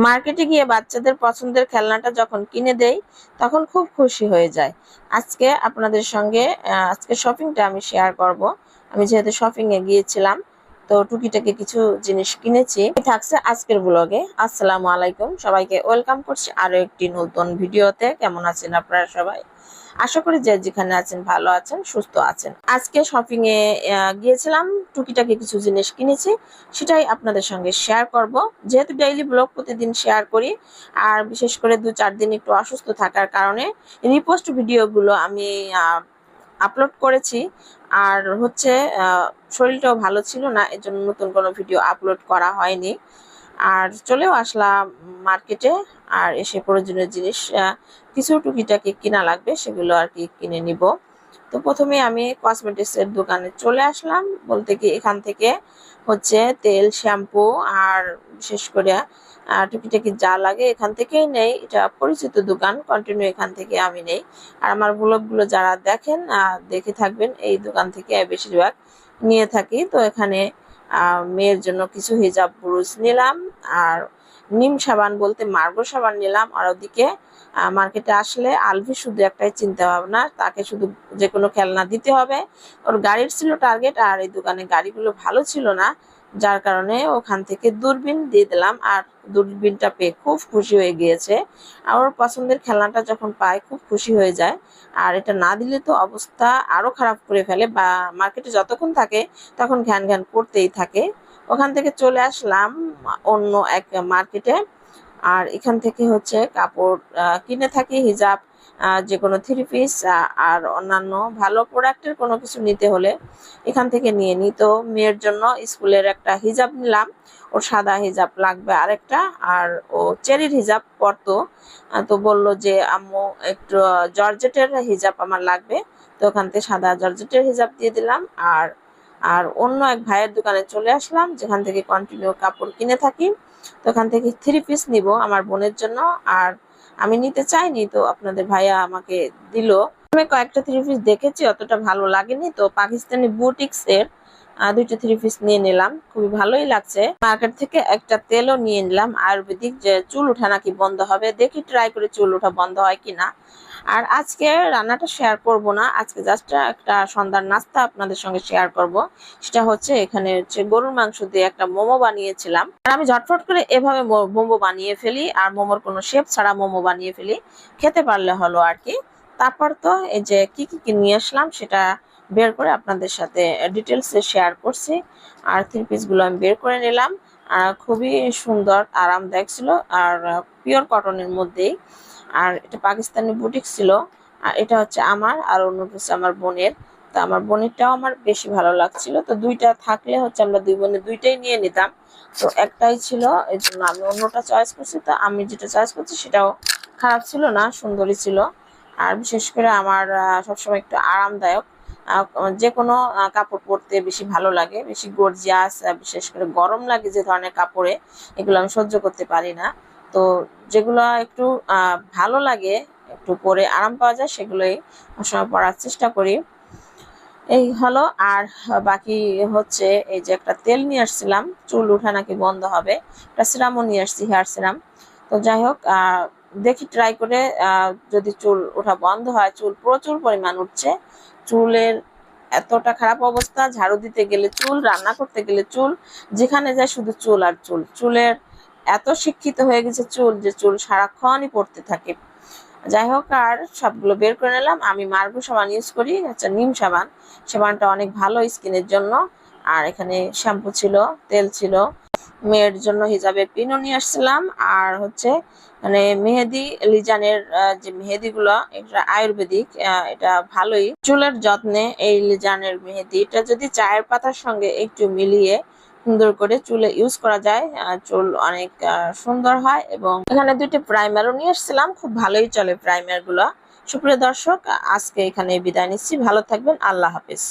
মার্কেটে গিয়ে বাচ্চাদের পছন্দের খেলনাটা যখন কিনে দেই তখন খুব খুশি হয়ে যায়। আজকে আপনাদের সঙ্গে আজকে শপিংটা আমি শেয়ার করব। আমি যেহেতু শপিং এ গিয়েছিলাম, তো টুকিটাকি কিছু জিনিস কিনেছি। থাকছে আজকের ব্লগে। আসসালামু আলাইকুম, সবাইকে ওয়েলকাম করছি আরো একটি নতুন ভিডিওতে। কেমন আছেন আপনারা সবাই? আশা করি যে যেখানে আছেন ভালো আছেন, সুস্থ আছেন। আজকে শপিং এ গিয়েছিলাম, টুকিটাকি কিছু জিনিস কিনেছি, সেটাই আপনাদের সঙ্গে শেয়ার করব। যেহেতু ডেইলি ব্লগ প্রতিদিন শেয়ার করি, আর বিশেষ করে 2-4 দিন একটু অসুস্থ থাকার কারণে রিপোস্ট ভিডিওগুলো আমি আপলোড করেছি। আর হচ্ছে শরীরটাও ভালো ছিল না, এজন্য নতুন কোনো ভিডিও আপলোড করা হয়নি। আর চলেও আসলাম মার্কেটে। আর এসে প্রয়োজনীয় জিনিস কিছু টুকিটাকি কিনা লাগবে, সেগুলো আর কি কিনে নিব। তো প্রথমে আমি কসমেটিক্সের দোকানে চলে আসলাম। বলতে কি এখান থেকে হচ্ছে তেল, শ্যাম্পু আর বিশেষ করে টুকিটাকি যা লাগে এখান থেকেই নেই। এটা পরিচিত দোকান, কন্টিনিউ এখান থেকে আমি নেই। আর আমার ব্লগগুলো যারা দেখেন দেখে থাকবেন, এই দোকান থেকে বেশিরভাগ নিয়ে থাকি। তো এখানে মেয়ের জন্য কিছু হিজাব বুরুজ নিলাম, আর নিম সাবান বলতে মার্গো সাবান নিলাম। আর ওদিকে মার্কেটে আসলে আলভি শুধু একটাই চিন্তা ভাবনা, তাকে শুধু যে কোনো খেলনা দিতে হবে। ওর গাড়ির ছিল টার্গেট, আর এই দোকানে গাড়িগুলো ভালো ছিল না, যার কারণে ওখান থেকে দূরবীন দিয়ে দিলাম। আর দূরবীনটা পেয়ে খুব খুশি হয়ে গিয়েছে। আর ওর পছন্দের খেলনাটা যখন পায় খুব খুশি হয়ে যায়। আর এটা না দিলে তো অবস্থা আরো খারাপ করে ফেলে, বা মার্কেটে যতক্ষণ থাকে তখন ঘ্যান ঘ্যান করতেই থাকে। ওখান থেকে চলে আসলাম অন্য এক মার্কেটে। আর এখান থেকে হচ্ছে কাপড় কিনে থাকি, হিজাব, যে কোনো 3 পিস আর অন্যান্য ভালো প্রোডাক্টের কোনো কিছু নিতে হলে এখান থেকে নিয়ে নিই। তো মেয়ের জন্য স্কুলের একটা হিজাব নিলাম, ওর সাদা হিজাব লাগবে আরেকটা। আর ও চেরির হিজাব পরতো, তো বলল যে আম্মু একটু জর্জেটের হিজাব আমার লাগবে। তো ওখান থেকে সাদা জর্জেটের হিজাব দিয়ে দিলাম। আর আর অন্য এক ভাইয়ের দোকানে চলে আসলাম, যেখান থেকে কন্টিনিউ কাপড় কিনে থাকি। তো ওখান থেকে 3 পিস নিব আমার বোনের জন্য। আর আমি নিতে চাইনি, তো আপনাদের ভাইয়া আমাকে দিল। আমি কয়েকটা 3 পিস দেখেছি, অতটা ভালো লাগেনি, তো পাকিস্তানি বুটিক্স এর 2টা 3 পিস নিয়ে নিলাম। খুবই ভালোই লাগছে। মার্কেট থেকে একটা তেলও নিয়ে নিলাম আয়ুর্বেদিক, যে চুল ওঠা নাকি বন্ধ হবে, দেখি ট্রাই করে চুল ওঠা বন্ধ হয় কিনা। আর আজকে রান্নাটা শেয়ার করব না, আজকে জাস্ট একটা সন্ধ্যার নাস্তা আপনাদের সঙ্গে শেয়ার করব। সেটা হচ্ছে এখানে হচ্ছে গরুর মাংস দিয়ে একটা মোমো বানিয়েছিলাম। আর আমি ঝটফট করে এভাবে মোমো বানিয়ে ফেলি, আর মোমোর কোনো শেপ ছাড়া মোমো বানিয়ে ফেলি, খেতে পারলে হলো আর কি। তারপর তো এই যে কি কি নিয়ে আসলাম সেটা বের করে আপনাদের সাথে ডিটেলসে শেয়ার করছি। আর 3 পিস গুলো আমি বের করে নিলাম। খুবই সুন্দর, আরামদায়ক ছিল, আর পিওর কটনের মধ্যেই। আর এটা পাকিস্তানি বুটিক ছিল। আর এটা হচ্ছে আমার, আর অন্যটা হচ্ছে আমার বোনের। তো আমার বোনেরটাও আমার বেশি ভালো লাগছিল, তো দুইটা থাকলে হচ্ছে আমরা দুই বোনে দুইটাই নিয়ে নিতাম। তো একটাই ছিল, এই জন্য আমি অন্যটা চয়েস করছি। তো আমি যেটা চয়েস করছি সেটাও খারাপ ছিল না, সুন্দরই ছিল। আর বিশেষ করে আমার সবসময় একটু আরামদায়ক যে কোনো কাপড় পরতে বেশি ভালো লাগে, বেশি গর্জিয়াস, বিশেষ করে গরম লাগে যে ধরনের কাপড়ে, এগুলো আমি সহ্য করতে পারি না। তো যেগুলো একটু ভালো লাগে, একটু পরে আরাম পাওয়া যায়, সেগুলোই সবসময় পরার চেষ্টা করি। এই হলো। আর বাকি হচ্ছে এই যে একটা তেল নিয়ে আসছিলাম, চুল উঠা নাকি বন্ধ হবে, একটা সিরামও নিয়ে আসছি, হেয়ার সিরাম। তো যাই হোক, দেখি ট্রাই করে যদি চুল ওঠা বন্ধ হয়। চুল প্রচুর পরিমাণ উঠছে, চুলের এতটা খারাপ অবস্থা, ঝাড়ু দিতে গেলে চুল, রান্না করতে গেলে চুল, যেখানে যায় শুধু চুল আর চুল। চুলের এত শিক্ষিত হয়ে গেছে চুল, যে চুল সারাক্ষণই পড়তে থাকে। যাই হোক, আর সবগুলো বের করে নিলাম। আমি মার্গো সাবান ইউজ করি, আচ্ছা নিম সাবান। সাবানটা অনেক ভালো স্কিনের জন্য। আর এখানে শ্যাম্পু ছিল, তেল ছিল। মেয়ের জন্য হিজাবের পিনও নিয়ে আসছিলাম। আর হচ্ছে মানে মেহেদি, লিজানের যে মেহেদিগুলো, এটা আয়ুর্বেদিক, এটা ভালোই চুলের যত্নে। এই লিজানের মেহেদি, এটা যদি চায়ের পাতার সঙ্গে একটু মিলিয়ে সুন্দর করে চুলে ইউজ করা যায়, চুল অনেক সুন্দর হয়। এবং এখানে 2টি প্রাইমারও নিয়ে এসেছিলাম, খুব ভালোই চলে প্রাইমার গুলো। সুপ্রিয় দর্শক, আজকে এখানে বিদায় নিচ্ছি, ভালো থাকবেন, আল্লাহ হাফেজ।